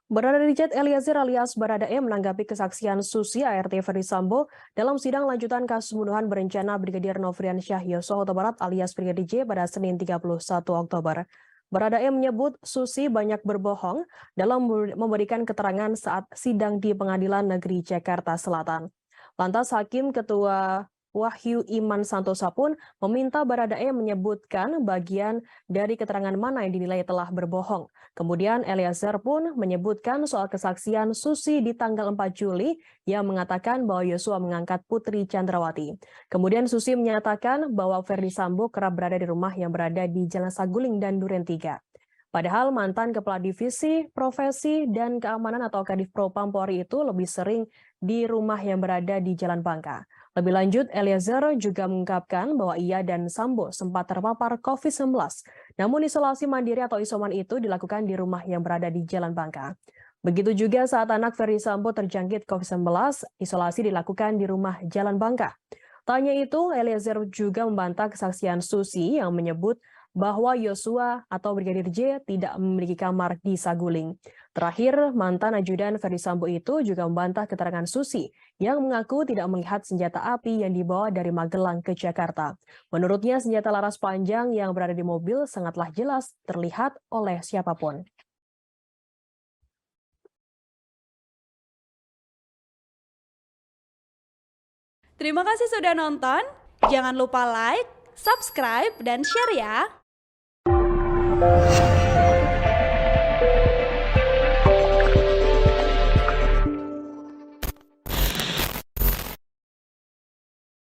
Barada Richard Eliezer alias Baradae menanggapi kesaksian Susi ART Ferdi Sambo dalam sidang lanjutan kasus pembunuhan berencana Brigadir Nofrian Syah Yosua Huta Barat alias Brigadir J pada Senin 31 Oktober. Baradae menyebut Susi banyak berbohong dalam memberikan keterangan saat sidang di Pengadilan Negeri Jakarta Selatan. Lantas Hakim Ketua Wahyu Iman Santosa pun meminta Baradae menyebutkan bagian dari keterangan mana yang dinilai telah berbohong. Kemudian Eliezer pun menyebutkan soal kesaksian Susi di tanggal 4 Juli yang mengatakan bahwa Yosua mengangkat Putri Chandrawati. Kemudian Susi menyatakan bahwa Ferdi Sambo kerap berada di rumah yang berada di Jalan Saguling dan Duren 3. Padahal mantan Kepala Divisi Profesi dan Keamanan atau Kadif Propam Polri itu lebih sering di rumah yang berada di Jalan Bangka. Lebih lanjut, Eliezer juga mengungkapkan bahwa ia dan Sambo sempat terpapar COVID-19. Namun isolasi mandiri atau isoman itu dilakukan di rumah yang berada di Jalan Bangka. Begitu juga saat anak Ferdi Sambo terjangkit COVID-19, isolasi dilakukan di rumah Jalan Bangka. Tanya itu, Eliezer juga membantah kesaksian Susi yang menyebut bahwa Yosua atau Brigadir J tidak memiliki kamar di Saguling. Terakhir, mantan ajudan Ferdi Sambo itu juga membantah keterangan Susi yang mengaku tidak melihat senjata api yang dibawa dari Magelang ke Jakarta. Menurutnya, senjata laras panjang yang berada di mobil sangatlah jelas terlihat oleh siapapun. Terima kasih sudah nonton. Jangan lupa like, subscribe, dan share ya.